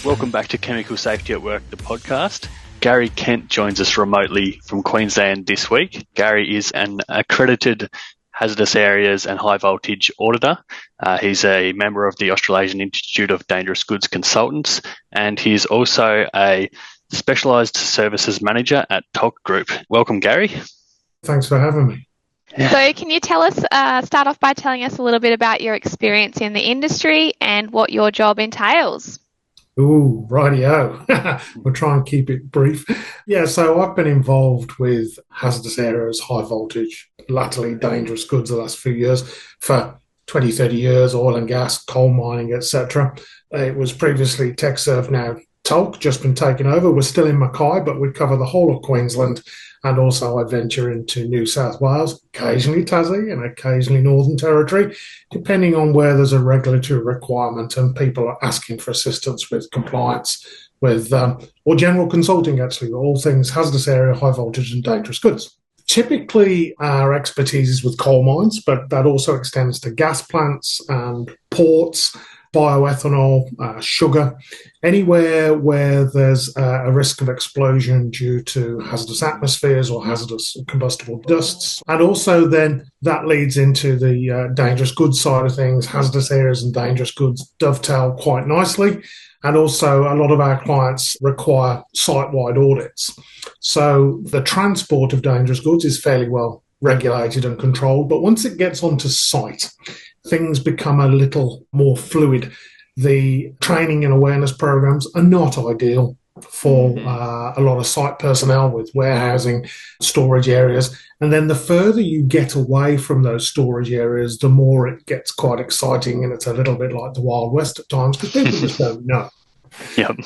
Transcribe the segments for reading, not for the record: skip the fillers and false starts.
Welcome back to Chemical Safety at Work, the podcast. Gary Kent joins us remotely from Queensland this week. Gary is an accredited hazardous areas and high voltage auditor. He's a member of the Australasian Institute of Dangerous Goods Consultants, and he's also a specialised services manager at Tolk Group. Welcome, Gary. Thanks for having me. So can you tell us, start off by telling us a little bit about your experience in the industry and what your job entails? Ooh, rightio. We'll try and keep it brief. Yeah, so I've been involved with hazardous areas, high voltage, latterly dangerous goods the last few years for 20, 30 years, oil and gas, coal mining, etc. It was previously TechServe, now Tolk, just been taken over. We're still in Mackay, but we cover the whole of Queensland, and also I venture into New South Wales, occasionally Tassie and occasionally Northern Territory, depending on where there's a regulatory requirement and people are asking for assistance with compliance with, or general consulting actually, all things hazardous area, high voltage and dangerous goods. Typically, our expertise is with coal mines, but that also extends to gas plants and ports, bioethanol, sugar, anywhere where there's a risk of explosion due to hazardous atmospheres or hazardous combustible dusts. And also then that leads into the dangerous goods side of things. Hazardous areas and dangerous goods dovetail quite nicely. And also a lot of our clients require site-wide audits. So the transport of dangerous goods is fairly well regulated and controlled, but once it gets onto site, things become a little more fluid. The training and awareness programs are not ideal for a lot of site personnel with warehousing, storage areas. And then the further you get away from those storage areas, the more it gets quite exciting, and it's a little bit like the Wild West at times because people just don't know. Yep.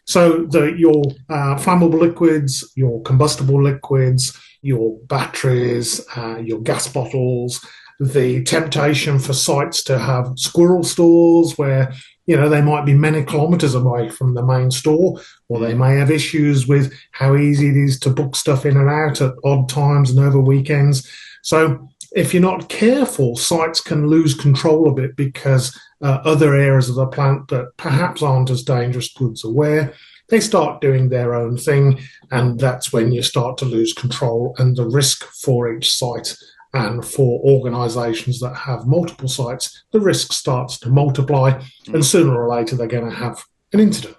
So your flammable liquids, your combustible liquids, your batteries, your gas bottles, the temptation for sites to have squirrel stores where, they might be many kilometres away from the main store, or they may have issues with how easy it is to book stuff in and out at odd times and over weekends. So if you're not careful, sites can lose control of it because other areas of the plant that perhaps aren't as dangerous goods aware, they start doing their own thing, and that's when you start to lose control, and the risk for each site and for organisations that have multiple sites, the risk starts to multiply, and sooner or later they're going to have an incident.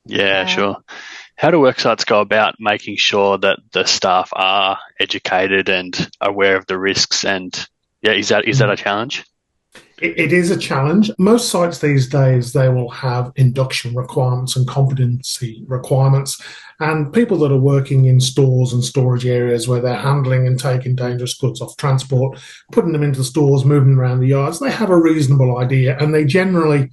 Yeah, sure. How do worksites go about making sure that the staff are educated and aware of the risks? And is that a challenge? It is a challenge. Most sites these days, they will have induction requirements and competency requirements. And people that are working in stores and storage areas where they're handling and taking dangerous goods off transport, putting them into the stores, moving them around the yards, they have a reasonable idea. And they generally,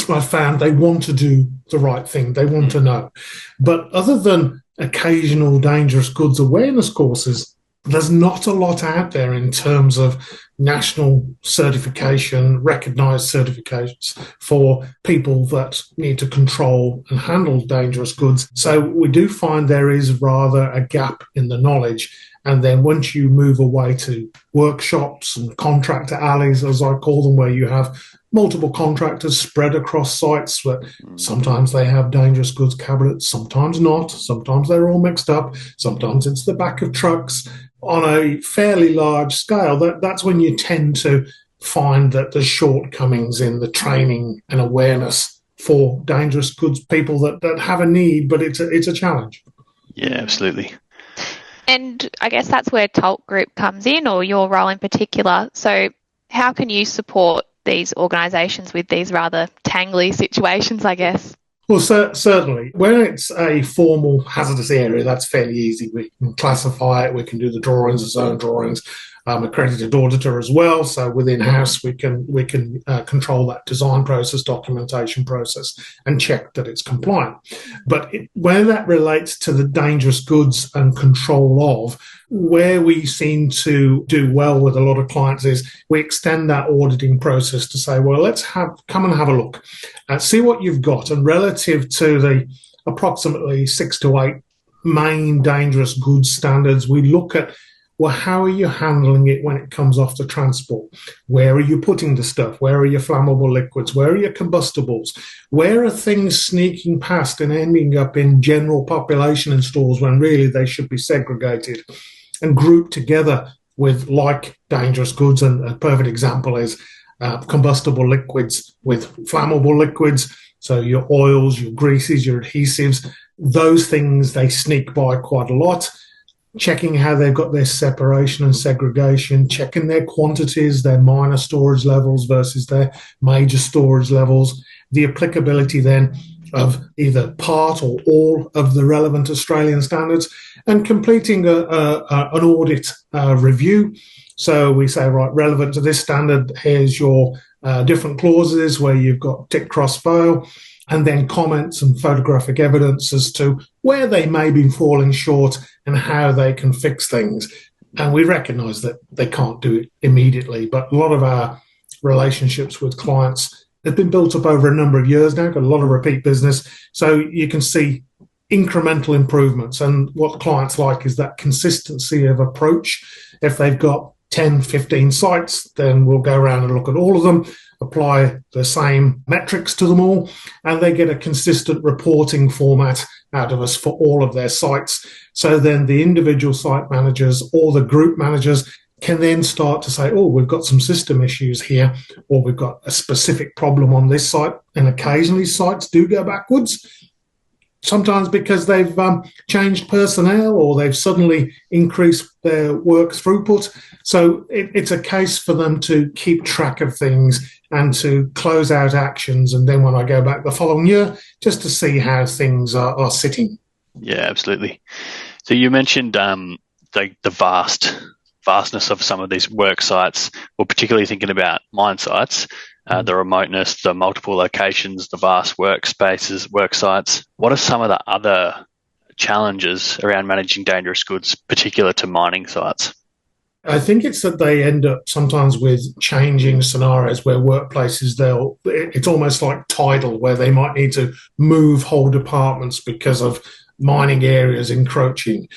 I've found, they want to do the right thing. They want to know. But other than occasional dangerous goods awareness courses, there's not a lot out there in terms of national certification, recognised certifications for people that need to control and handle dangerous goods. So we do find there is rather a gap in the knowledge. And then once you move away to workshops and contractor alleys, as I call them, where you have multiple contractors spread across sites, where sometimes they have dangerous goods cabinets, sometimes not, sometimes they're all mixed up, sometimes it's the back of trucks. On a fairly large scale, that's when you tend to find that there's shortcomings in the training and awareness for dangerous goods, people that have a need, but it's a challenge. Yeah, absolutely. And I guess that's where Tolk Group comes in, or your role in particular. So how can you support these organisations with these rather tangly situations, I guess? Well, certainly. When it's a formal hazardous area, that's fairly easy. We can classify it, we can do the drawings, the zone drawings. I'm accredited auditor as well, so within house we can control that design process, documentation process, and check that it's compliant. But where that relates to the dangerous goods and control of, where we seem to do well with a lot of clients is we extend that auditing process to say, well, let's come and have a look, see what you've got, and relative to the approximately 6 to 8 main dangerous goods standards, we look at well, how are you handling it when it comes off the transport? Where are you putting the stuff? Where are your flammable liquids? Where are your combustibles? Where are things sneaking past and ending up in general population in stores when really they should be segregated and grouped together with like dangerous goods? And a perfect example is combustible liquids with flammable liquids. So your oils, your greases, your adhesives, those things, they sneak by quite a lot. Checking how they've got their separation and segregation, checking their quantities, their minor storage levels versus their major storage levels, the applicability then of either part or all of the relevant Australian standards, and completing an audit review. So we say, right, relevant to this standard, here's your different clauses where you've got tick, cross, fail, and then comments and photographic evidence as to where they may be falling short and how they can fix things. And we recognise that they can't do it immediately, but a lot of our relationships with clients have been built up over a number of years now, got a lot of repeat business, so you can see incremental improvements. And what clients like is that consistency of approach. If they've got 10, 15 sites, then we'll go around and look at all of them, apply the same metrics to them all, and they get a consistent reporting format out of us for all of their sites. So then the individual site managers or the group managers can then start to say, oh, we've got some system issues here, or we've got a specific problem on this site. And occasionally sites do go backwards, sometimes because they've changed personnel or they've suddenly increased their work throughput. So it's a case for them to keep track of things and to close out actions. And then when I go back the following year, just to see how things are sitting. Yeah, absolutely. So you mentioned the vastness of some of these work sites, or particularly thinking about mine sites, the remoteness, the multiple locations, the vast workspaces, work sites. What are some of the other challenges around managing dangerous goods, particular to mining sites? I think it's that they end up sometimes with changing scenarios where workplaces, it's almost like tidal, where they might need to move whole departments because of mining areas encroaching.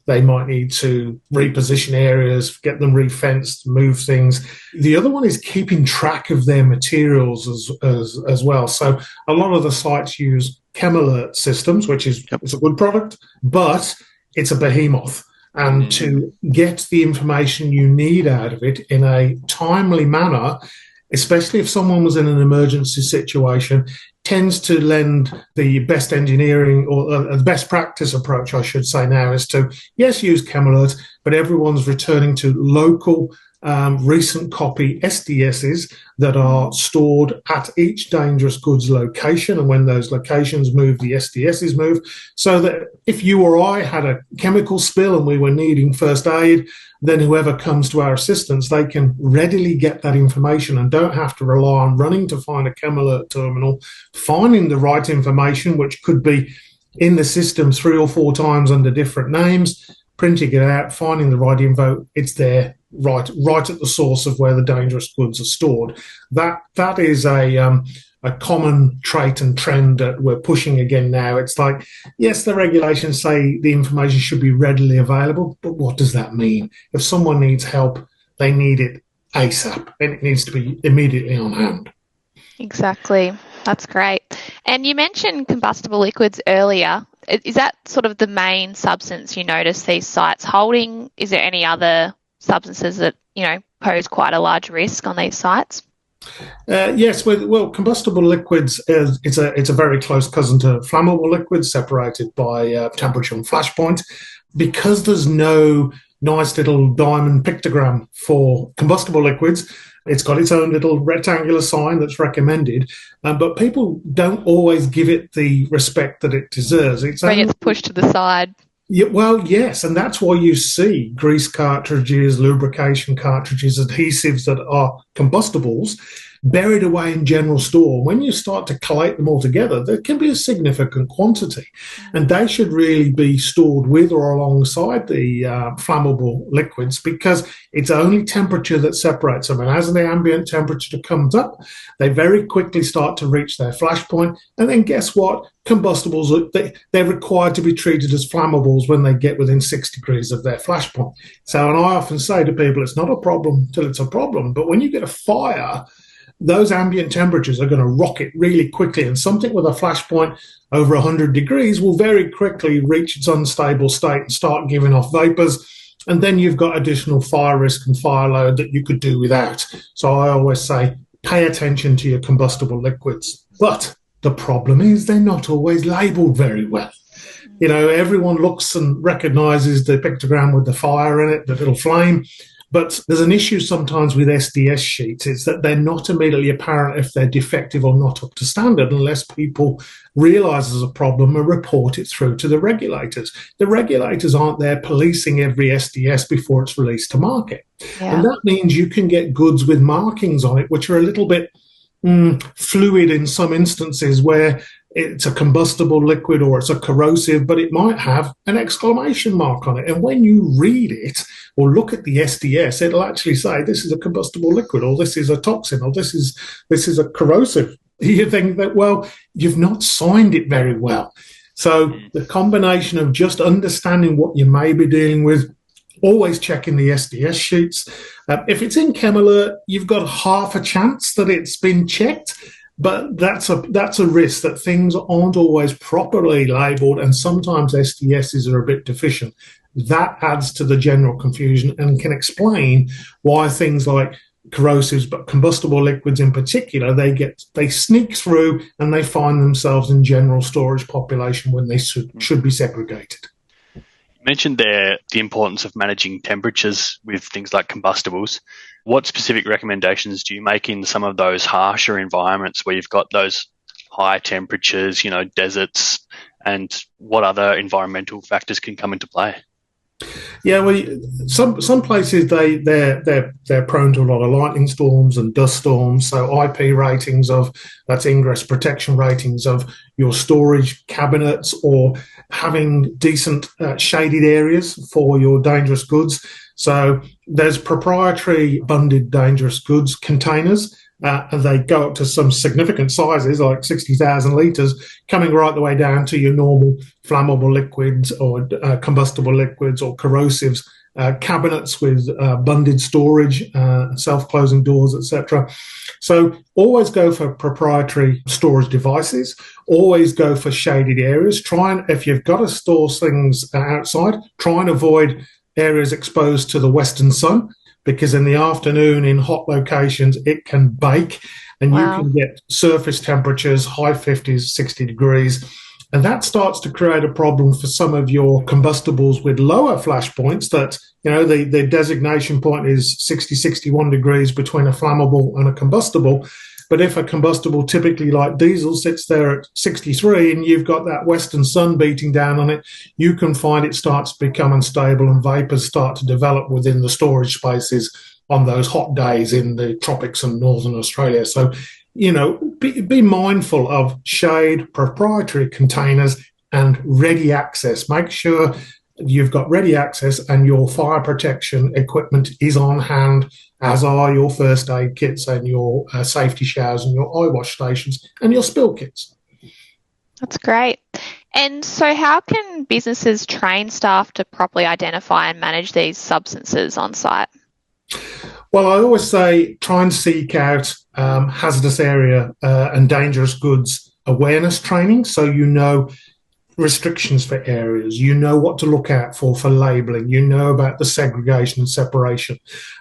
They might need to reposition areas, get them refenced, move things. The other one is keeping track of their materials as well. So a lot of the sites use ChemAlert systems, which is it's a good product, but it's a behemoth. And to get the information you need out of it in a timely manner, especially if someone was in an emergency situation, tends to lend the best engineering or the best practice approach, I should say now, is to, yes, use ChemAlert, but everyone's returning to local recent copy SDSs that are stored at each dangerous goods location. And when those locations move, the SDSs move, so that if you or I had a chemical spill and we were needing first aid, then whoever comes to our assistance, they can readily get that information and don't have to rely on running to find a ChemAlert terminal, finding the right information, which could be in the system 3 or 4 times under different names, printing it out, finding the right info. It's there, right at the source of where the dangerous goods are stored. That is a common trait and trend that we're pushing again now. It's like, yes, the regulations say the information should be readily available, but what does that mean? If someone needs help, they need it ASAP, and it needs to be immediately on hand. Exactly. That's great. And you mentioned combustible liquids earlier. Is that sort of the main substance you notice these sites holding? Is there any other substances that, pose quite a large risk on these sites? Yes, well, combustible liquids it's a very close cousin to flammable liquids, separated by temperature and flash point. Because there's no nice little diamond pictogram for combustible liquids, it's got its own little rectangular sign that's recommended, but people don't always give it the respect that it deserves. It gets pushed to the side. Yeah, well, yes, and that's why you see grease cartridges, lubrication cartridges, adhesives that are combustibles, buried away in general store. When you start to collate them all together, there can be a significant quantity, and they should really be stored with or alongside the flammable liquids, because it's only temperature that separates them. And as the ambient temperature comes up, they very quickly start to reach their flash point. And then guess what? Combustibles, they're required to be treated as flammables when they get within 6 degrees of their flash point. So, and I often say to people, it's not a problem till it's a problem. But when you get a fire, those ambient temperatures are going to rocket really quickly, and something with a flash point over 100 degrees will very quickly reach its unstable state and start giving off vapors. And then you've got additional fire risk and fire load that you could do without. So I always say, pay attention to your combustible liquids. But the problem is they're not always labelled very well. You know, everyone looks and recognises the pictogram with the fire in it, the little flame. But there's an issue sometimes with SDS sheets. It's that they're not immediately apparent if they're defective or not up to standard unless people realise there's a problem and report it through to the regulators. The regulators aren't there policing every SDS before it's released to market. Yeah. And that means you can get goods with markings on it which are a little bit fluid in some instances, where it's a combustible liquid or it's a corrosive, but it might have an exclamation mark on it. And when you read it or look at the SDS, it'll actually say this is a combustible liquid, or this is a toxin, or this is a corrosive. You think that, well, you've not signed it very well. So the combination of just understanding what you may be dealing with, always checking the SDS sheets. If it's in ChemAlert, you've got half a chance that it's been checked. But that's a risk, that things aren't always properly labelled, and sometimes SDSs are a bit deficient. That adds to the general confusion and can explain why things like corrosives, but combustible liquids in particular, they sneak through and they find themselves in general storage population when they should be segregated. You mentioned there the importance of managing temperatures with things like combustibles. What specific recommendations do you make in some of those harsher environments where you've got those high temperatures, you know, deserts, and what other environmental factors can come into play? Yeah, well, some places they're prone to a lot of lightning storms and dust storms. So IP ratings that's ingress protection ratings of your storage cabinets, or having decent shaded areas for your dangerous goods. So there's proprietary bunded dangerous goods containers. And they go up to some significant sizes, like 60,000 litres, coming right the way down to your normal flammable liquids or combustible liquids or corrosives, cabinets with bunded storage, self-closing doors, etc. So always go for proprietary storage devices. Always go for shaded areas. If you've got to store things outside, try and avoid areas exposed to the western sun, because in the afternoon in hot locations, it can bake and you can get surface temperatures, high 50s, 60 degrees. And that starts to create a problem for some of your combustibles with lower flash points that, you know, the designation point is 60, 61 degrees between a flammable and a combustible. But if a combustible, typically like diesel, sits there at 63 and you've got that western sun beating down on it, you can find it starts to become unstable and vapors start to develop within the storage spaces on those hot days in the tropics and northern Australia. So, you know, be mindful of shade, proprietary containers, and ready access. Make sure you've got ready access and your fire protection equipment is on hand, as are your first aid kits and your safety showers and your eye wash stations and your spill kits. That's great. And so how can businesses train staff to properly identify and manage these substances on site? Well, I always say try and seek out hazardous area and dangerous goods awareness training, so you know restrictions for areas, you know what to look out for labelling, you know about the segregation and separation.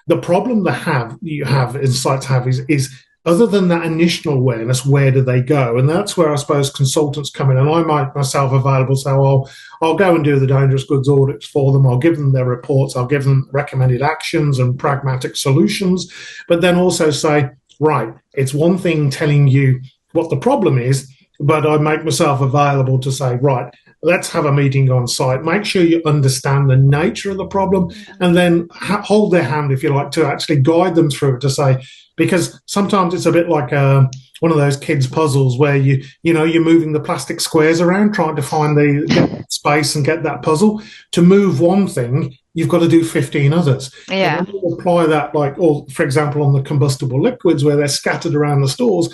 The problem sites have is other than that initial awareness, where do they go? And that's where I suppose consultants come in, and I make myself available. So I'll go and do the dangerous goods audits for them. I'll give them their reports. I'll give them recommended actions and pragmatic solutions, but then also say, right, it's one thing telling you what the problem is, but I make myself available to say, right, let's have a meeting on site. Make sure you understand the nature of the problem, and then hold their hand, if you like, to actually guide them through it, to say, because sometimes it's a bit like one of those kids' puzzles where you're moving the plastic squares around, trying to find get space and get that puzzle. To move one thing, you've got to do 15 others. Yeah. And when you apply that, or for example, on the combustible liquids where they're scattered around the stores,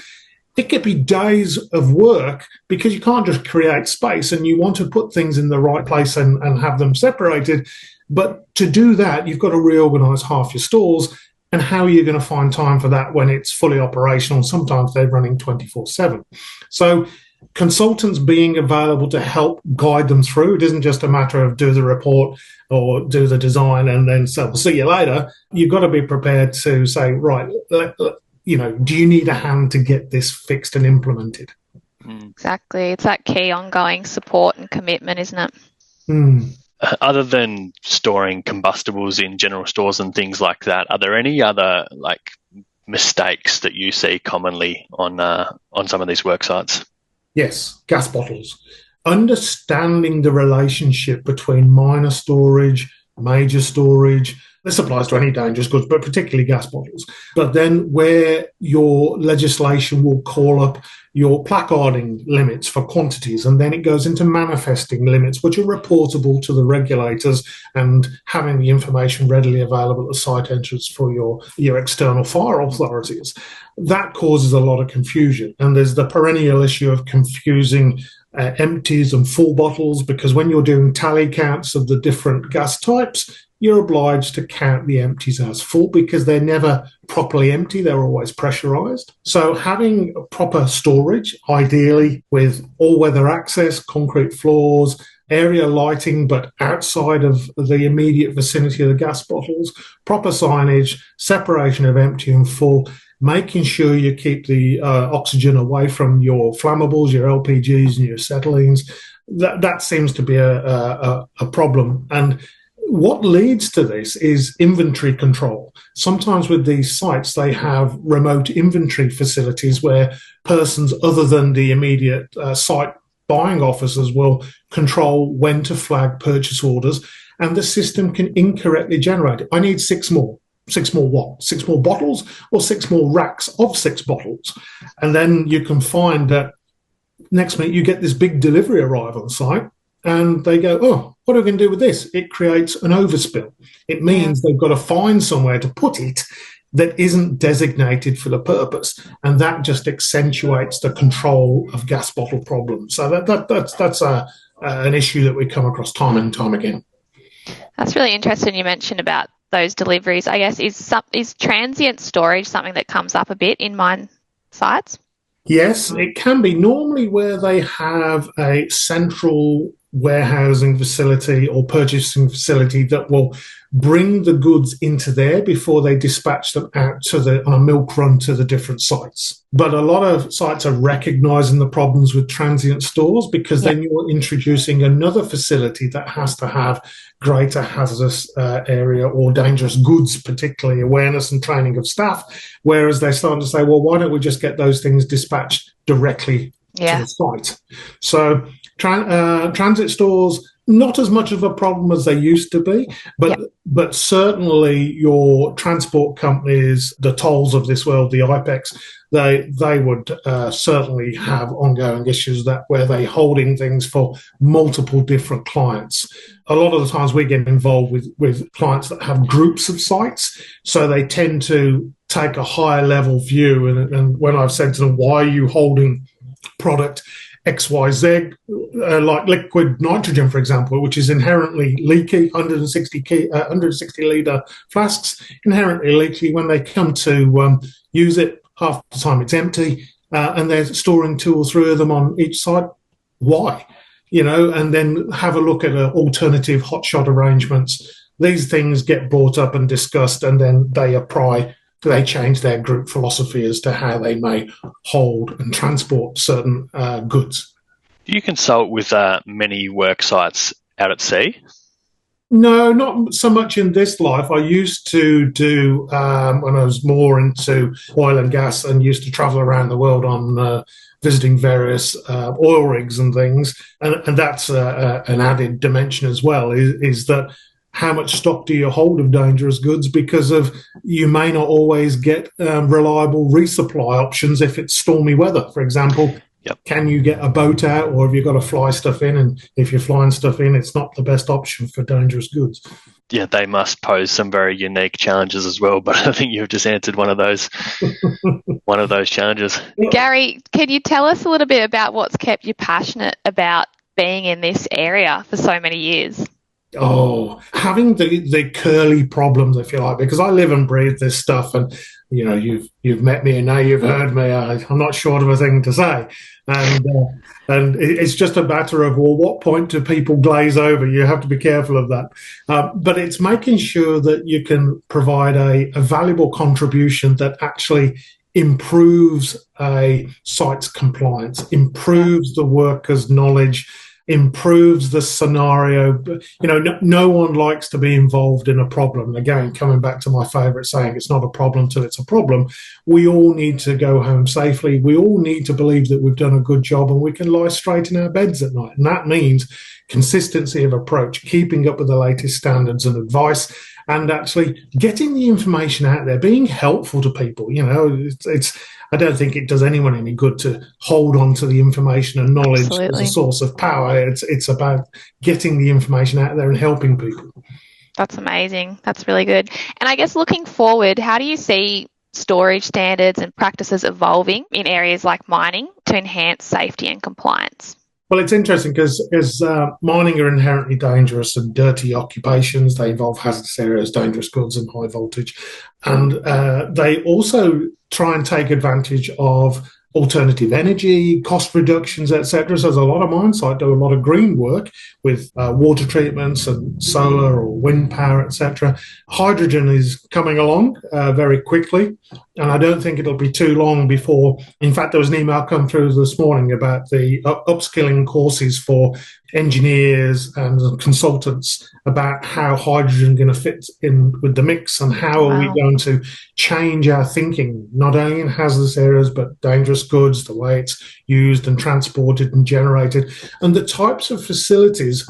it could be days of work because you can't just create space and you want to put things in the right place and have them separated. But to do that, you've got to reorganize half your stores. And how are you going to find time for that when it's fully operational? Sometimes they're running 24/7. So consultants being available to help guide them through. It isn't just a matter of do the report or do the design and then say, we'll see you later. You've got to be prepared to say, right, do you need a hand to get this fixed and implemented? Exactly. It's that key ongoing support and commitment, isn't it? Other than storing combustibles in general stores and things like that, are there any other mistakes that you see commonly on some of these work sites? Yes, gas bottles. Understanding the relationship between minor storage, major storage. This applies to any dangerous goods, but particularly gas bottles. But then where your legislation will call up your placarding limits for quantities, and then it goes into manifesting limits, which are reportable to the regulators, and having the information readily available at the site entrance for your external fire authorities. That causes a lot of confusion. And there's the perennial issue of confusing empties and full bottles, because when you're doing tally counts of the different gas types, you're obliged to count the empties as full because they're never properly empty. They're always pressurized. So having proper storage, ideally with all-weather access, concrete floors, area lighting, but outside of the immediate vicinity of the gas bottles, proper signage, separation of empty and full, making sure you keep the oxygen away from your flammables, your LPGs and your acetylenes. That seems to be a problem. And what leads to this is inventory control. Sometimes with these sites, they have remote inventory facilities where persons other than the immediate site buying officers will control when to flag purchase orders, and the system can incorrectly generate. I need 6 more. 6 more what? 6 more bottles or 6 more racks of 6 bottles? And then you can find that next minute you get this big delivery arrive on site and they go, oh, what are we going to do with this? It creates an overspill. It means they've got to find somewhere to put it that isn't designated for the purpose. And that just accentuates the control of gas bottle problems. So that's an issue that we come across time and time again. That's really interesting you mentioned about those deliveries. I guess is transient storage something that comes up a bit in mine sites? Yes, it can be. Normally where they have a central warehousing facility or purchasing facility that will bring the goods into there before they dispatch them out on a milk run to the different sites. But a lot of sites are recognizing the problems with transient stores because then you're introducing another facility that has to have greater hazardous area or dangerous goods, particularly awareness and training of staff, whereas they're starting to say, well, why don't we just get those things dispatched directly to the site? So transit stores, not as much of a problem as they used to be, but certainly your transport companies, the tolls of this world, the IPEX, they would certainly have ongoing issues where they're holding things for multiple different clients. A lot of the times we get involved with clients that have groups of sites, so they tend to take a higher level view. And when I've said to them, why are you holding product XYZ, like liquid nitrogen, for example, which is inherently leaky, 160 litre flasks, inherently leaky. When they come to use it, half the time it's empty, and they're storing 2 or 3 of them on each side. Why? And then have a look at alternative hotshot arrangements. These things get brought up and discussed, and then they change their group philosophy as to how they may hold and transport certain goods. Do you consult with many work sites out at sea? No, not so much in this life. I used to do, when I was more into oil and gas, and used to travel around the world on visiting various oil rigs and things. And that's an added dimension as well, is that how much stock do you hold of dangerous goods, because of you may not always get reliable resupply options if it's stormy weather, for example. Yep. Can you get a boat out, or have you got to fly stuff in? And if you're flying stuff in, it's not the best option for dangerous goods. Yeah, they must pose some very unique challenges as well, but I think you've just answered one of those challenges. Gary, can you tell us a little bit about what's kept you passionate about being in this area for so many years? Oh, having the curly problems, if you like, because I live and breathe this stuff, and you've met me and now you've heard me. I'm not short of a thing to say, and it's just a matter of, well, what point do people glaze over? You have to be careful of that, but it's making sure that you can provide a valuable contribution that actually improves a site's compliance, improves the workers' knowledge, improves the scenario. No one likes to be involved in a problem. And again, coming back to my favourite saying, it's not a problem till it's a problem. We all need to go home safely. We all need to believe that we've done a good job and we can lie straight in our beds at night. And that means consistency of approach, keeping up with the latest standards and advice, and actually getting the information out there, being helpful to people. I don't think it does anyone any good to hold on to the information and knowledge Absolutely. as a source of power. It's about getting the information out there and helping people. That's amazing. That's really good. And I guess looking forward, how do you see storage standards and practices evolving in areas like mining to enhance safety and compliance? Well, it's interesting because mining are inherently dangerous and dirty occupations. They involve hazardous areas, dangerous goods, and high voltage. And they also try and take advantage of alternative energy, cost reductions, etc. So there's a lot of mine sites do a lot of green work with water treatments and solar or wind power, etc. Hydrogen is coming along very quickly, and I don't think it'll be too long before. In fact, there was an email come through this morning about the upskilling courses for engineers and consultants about how hydrogen is going to fit in with the mix, and how are we going to change our thinking, not only in hazardous areas, but dangerous goods, the way it's used and transported and generated, and the types of facilities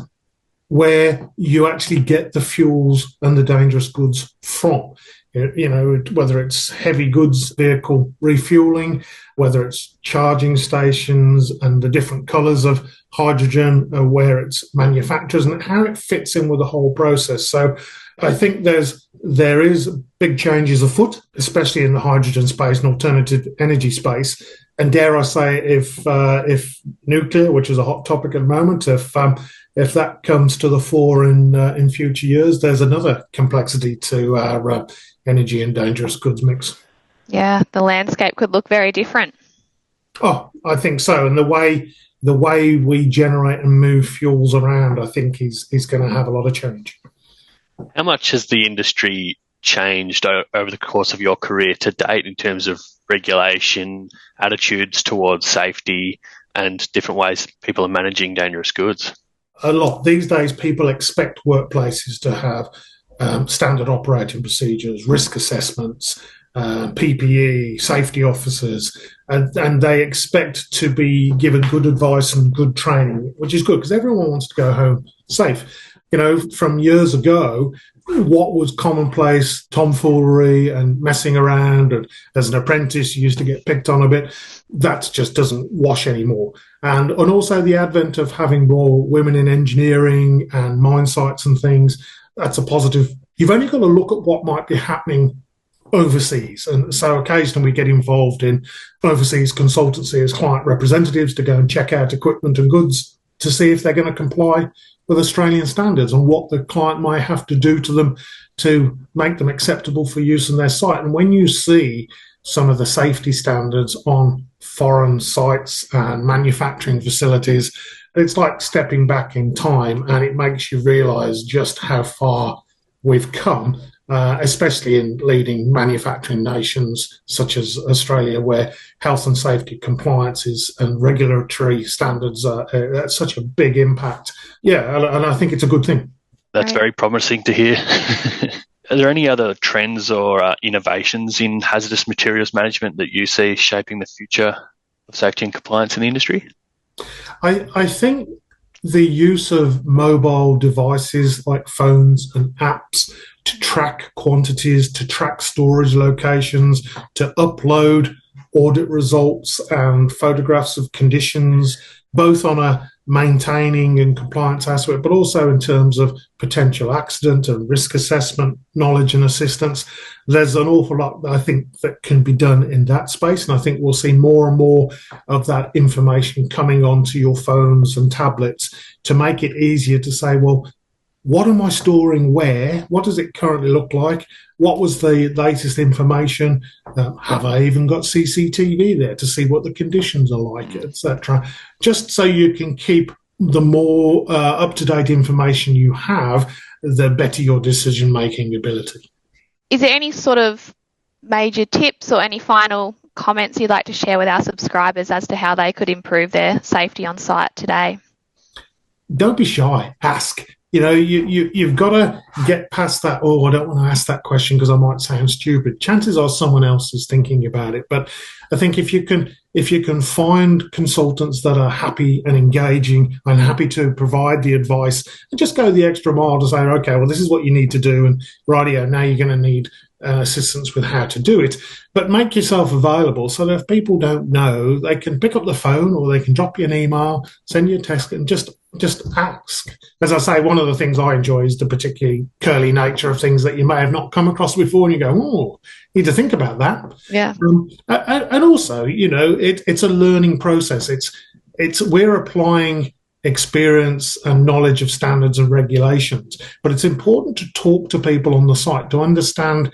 where you actually get the fuels and the dangerous goods from. Whether it's heavy goods vehicle refueling, whether it's charging stations and the different colours of hydrogen, where it's manufactured and how it fits in with the whole process. So I think there is big changes afoot, especially in the hydrogen space and alternative energy space. And dare I say, if nuclear, which is a hot topic at the moment, if that comes to the fore in future years, there's another complexity to our energy and dangerous goods mix. Yeah, the landscape could look very different. Oh, I think so. And the way we generate and move fuels around, I think is going to have a lot of change. How much has the industry changed over the course of your career to date in terms of regulation, attitudes towards safety, and different ways people are managing dangerous goods? A lot. These days, people expect workplaces to have standard operating procedures, risk assessments, PPE, safety officers, and they expect to be given good advice and good training, which is good because everyone wants to go home safe. From years ago, what was commonplace tomfoolery and messing around, and as an apprentice you used to get picked on a bit, that just doesn't wash anymore. And also the advent of having more women in engineering and mine sites and things, that's a positive. You've only got to look at what might be happening overseas. And so occasionally we get involved in overseas consultancy as client representatives to go and check out equipment and goods to see if they're going to comply with Australian standards and what the client might have to do to them to make them acceptable for use in their site. And when you see some of the safety standards on foreign sites and manufacturing facilities, it's like stepping back in time, and it makes you realise just how far we've come, especially in leading manufacturing nations such as Australia, where health and safety compliances and regulatory standards are such a big impact. Yeah, and I think it's a good thing. That's very promising to hear. Are there any other trends or innovations in hazardous materials management that you see shaping the future of safety and compliance in the industry? I think the use of mobile devices like phones and apps to track quantities, to track storage locations, to upload audit results and photographs of conditions, both on a maintaining and compliance aspect, but also in terms of potential accident and risk assessment, knowledge and assistance. There's an awful lot, I think, that can be done in that space. And I think we'll see more and more of that information coming onto your phones and tablets to make it easier to say, well, what am I storing where? What does it currently look like? What was the latest information? Have I even got CCTV there to see what the conditions are like, etc.? Just so you can keep the more up-to-date information you have, the better your decision-making ability. Is there any sort of major tips or any final comments you'd like to share with our subscribers as to how they could improve their safety on site today? Don't be shy. Ask. You know, you've got to get past that, oh, I don't want to ask that question because I might sound stupid. Chances are someone else is thinking about it. But I think if you can find consultants that are happy and engaging and happy to provide the advice and just go the extra mile to say, okay, well, this is what you need to do. And rightio, now you're going to need assistance with how to do it. But make yourself available so that if people don't know, they can pick up the phone or they can drop you an email, send you a text and just ask. As I say, one of the things I enjoy is the particularly curly nature of things that you may have not come across before, and you go, oh, need to think about that. Yeah. And also, you know, it's a learning process. It's we're applying experience and knowledge of standards and regulations, but it's important to talk to people on the site to understand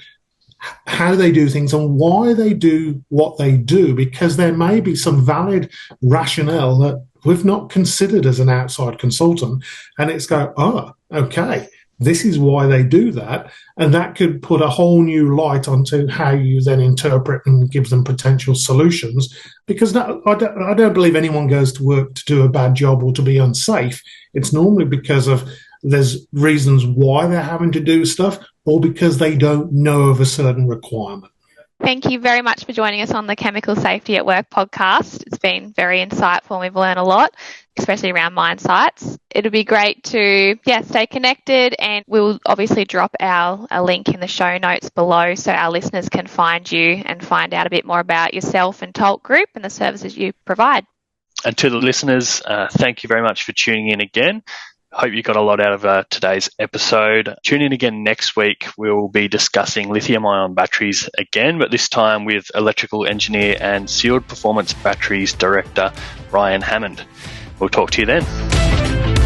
how they do things and why they do what they do, because there may be some valid rationale that we've not considered as an outside consultant, and it's go, oh, okay, this is why they do that, and that could put a whole new light onto how you then interpret and give them potential solutions, because I don't believe anyone goes to work to do a bad job or to be unsafe. It's normally because of there's reasons why they're having to do stuff or because they don't know of a certain requirement. Thank you very much for joining us on the Chemical Safety at Work podcast. It's been very insightful and we've learned a lot, especially around mine sites. It'll be great to stay connected, and we'll obviously drop a link in the show notes below so our listeners can find you and find out a bit more about yourself and Tolk Group and the services you provide. And to the listeners, thank you very much for tuning in again. Hope you got a lot out of today's episode. Tune in again next week. We'll be discussing lithium-ion batteries again, but this time with electrical engineer and sealed performance batteries director, Ryan Hammond. We'll talk to you then.